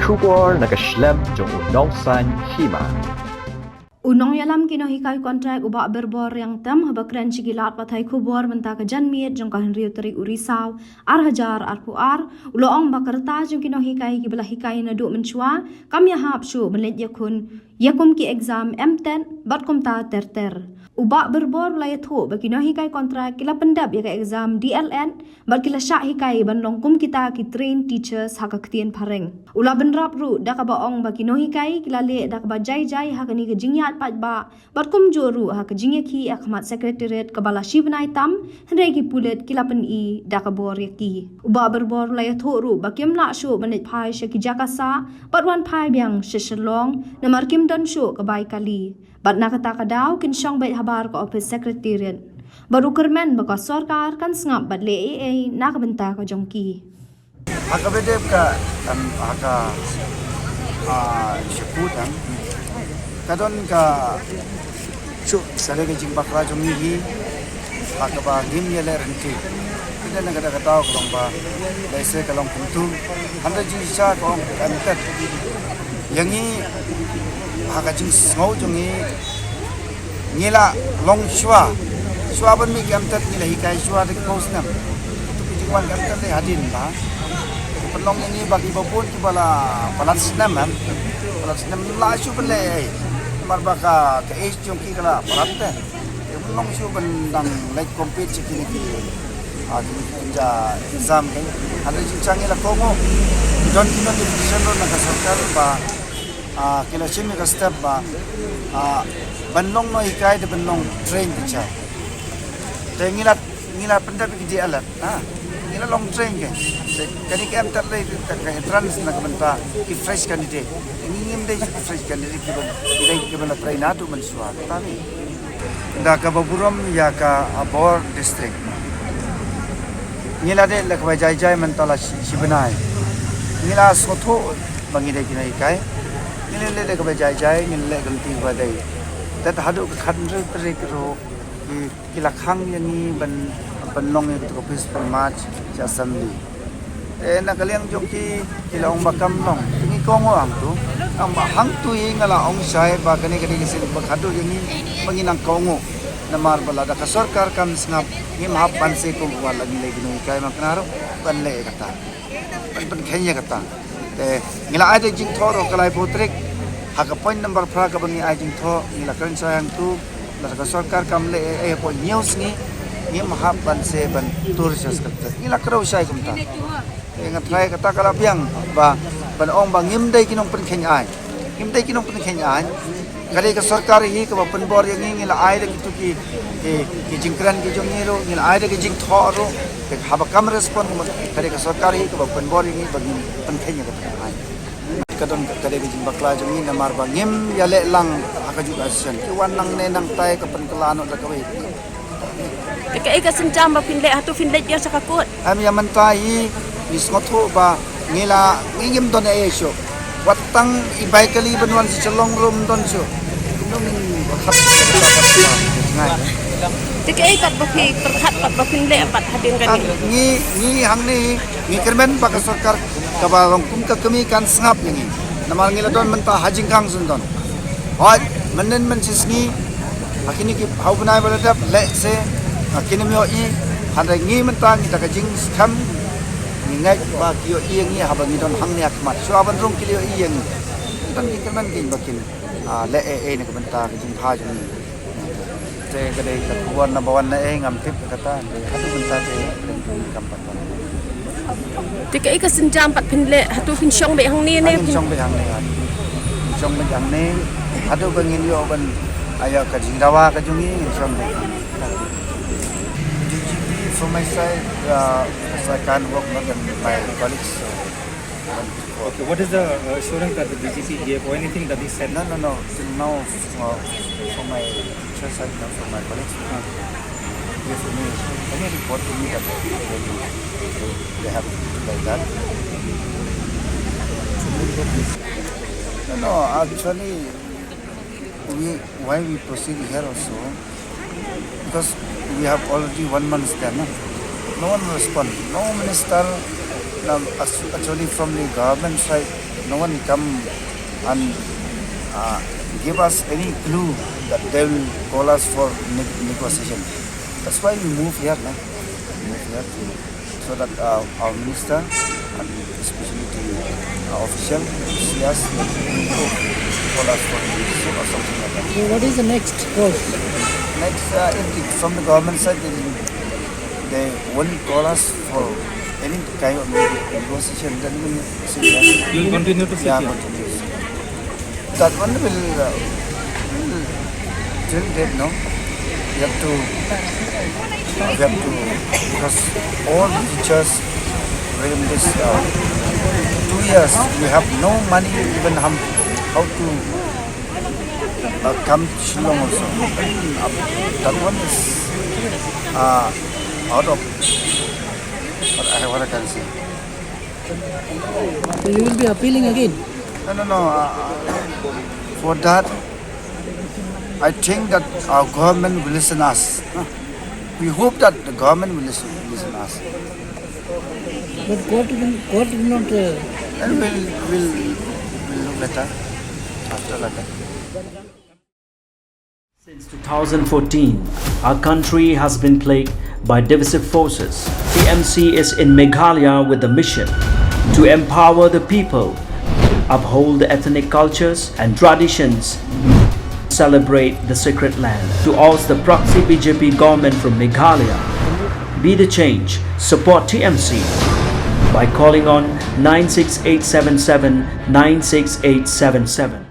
Birbor nakaslem jong Nongpynkheiñ Hima. Unong yalam kinohikai kontrak ubak Birbor yang tam habakran cigilat patai kubor menta ke janmiet jong kahenriu teri urisau ar hajar ar puar uloong bakarta jong kinohikai ki belah hikai naduk mencua kam yahap syu melet yakum ki exam M10 bat kum ta ter ubak Birbor wilayah thu bakino hikai kontrak kila pendap ya ke exam DLN bat kila syak hikai ban longkum kita ki train teachers haka ketien pareng ula benrap ru dak baong bakino hikai kila le dak ba jai haka ni ke jingyat pat ba bat kum joru haka jingye ki akhmat secretariat kabala shibnai tam hendai ki pulet kila pen I dak bor yaki ubak Birbor wilayah thu ru bakim la syu banet phai shaki jakasa bat wan phai biang shishlong namar kim don syu kabai kali bat nakata kadau kin syong bait habar ko office secretariat baru kermen baka Sorkar kan sngap bat le AA nak benta ko jongki haka bedep ka haka syakutan kadon ka cuk sare ke jing bakra jongi hi haka ba Ngim yele renti kita nak kata tahu kalau ba lese kalau kuntu handa jing sha ko kantat yang ni haka jing ngau jongi ngila long shwa ban mi kam tat ngila hikai shwa de kos nam tu jing wan kam tat le hadin ba pelong ini bagi babun ki bala palat senam la shu bele marbaka ke es jongki kala palat te pelong shu bandang like compete chikini ki ja exam ke ada jincang ila kongo don kinon di position na ka Sorkar ba kila chimi ka step ba banlong no hikai de banlong train teacher te ngila pendap ki di alat ngila long train ke kani ke am terle ka entrance na kabanta ki fresh candidate ngim de ki fresh candidate ki dai ke bala train atu mansua tani nda ka baburam ya ka abor district ngila de lak jai mentala sibnai ngila sotho bangi de kinai kai ngila le ka jai ngila le ganti ba dai tat hadu khan re pre ro ki lakhang yani ban long itu ko peaceful march sa assembly nakaliang jongki kila ong bakam long tingi kongo ang tu ang hang tu ngala ong sai ba kani kisin bakhadu yani manginang kongo namar bala da Sorkar kam snap ngim hap panse ko wala ni legi no kai maknaro banle kata ban khenya kata te ngila ade jing thoro kalai potrik haka point number pra ka bangi ajing tho ngila kan sayang tu da Sorkar kam le po news ni ngim hap panse ban tur jas kata ngila krau sai kumta ngat try kata kala biang ba ban ong ba ngim dai kinong Nongpynkheiñ ai kali ka Sorkar hi ka Pynbor yang ngila ai de kitu ki jingkran ki jongiro ngila ai de ki jing thoro ke haba kam respond kali ka Sorkar hi ka Pynbor yang bagi Nongpynkheiñ ka ai kadon kali ki jing bakla jongi namar ba ngim ya le lang aka juga asen ki wan nang ne nang tai ka penkelano da kawai Dekai ka senjam ba pinle hatu pinle dia sakakut am ya mentai isngotho ba ngila ngim don e syo watang ibai kali benwan si celong rum don syo nung khat ngai Dekai kat ba pi perhat kat ba pinle pat hadin kan ni hang ni kermen ba ka Sorkar ka ba kum ka kami kan sngap ni namar ngila don menta hajing kang sun don hot menen men sisni akini ki hau banai ba dap le se akini myo I hada ngi menta ni ta ka jing skam ngai ba kio Ïangi haba ni don hang ni akmat suaban rong kio Ïangi dan ki kan kin bakin le ne ka benta ki jing pha jing te ka dei ka kuan na bawan na ngam tip kata hatu benta te kampat Dekai ka senjam pat pinle hatu pinsyong be hang ni ne pinsyong be hang ni hatu bangin yo ban aya ka jing dawa ka jungi pinsyong be from my side I can't work more than my colleagues. Okay, what is the assurance that the BGP gave or anything that he said? No. Till now, from my teacher side, not from my colleagues. Give me any report to me that they have like that. No, actually, why we proceed here also? Because we have already 1 month there, no one respond. No minister, actually from the government side, no one come and give us any clue that they will call us for negotiation. That's why we move here, man. So that our minister and especially the official see us call us for negotiation or something like that. So what is the next course? Next, from the government side, they won't call us for any kind of negotiation. Then we will see that. You will continue to sit Yeah, here? continue. That one will till date, no? We have to, because all the teachers within this 2 years, we have no money even how to come to Shillong also. That one is out of what I can say. So you will be appealing again? No. For that, I think that our government will listen us. We hope that the government will listen us. But court will not... And we'll look later, after like that. Since 2014, our country has been plagued by divisive forces. TMC is in Meghalaya with the mission to empower the people, uphold the ethnic cultures and traditions, celebrate the sacred land. To oust the proxy BJP government from Meghalaya, be the change, support TMC by calling on 96877 96877.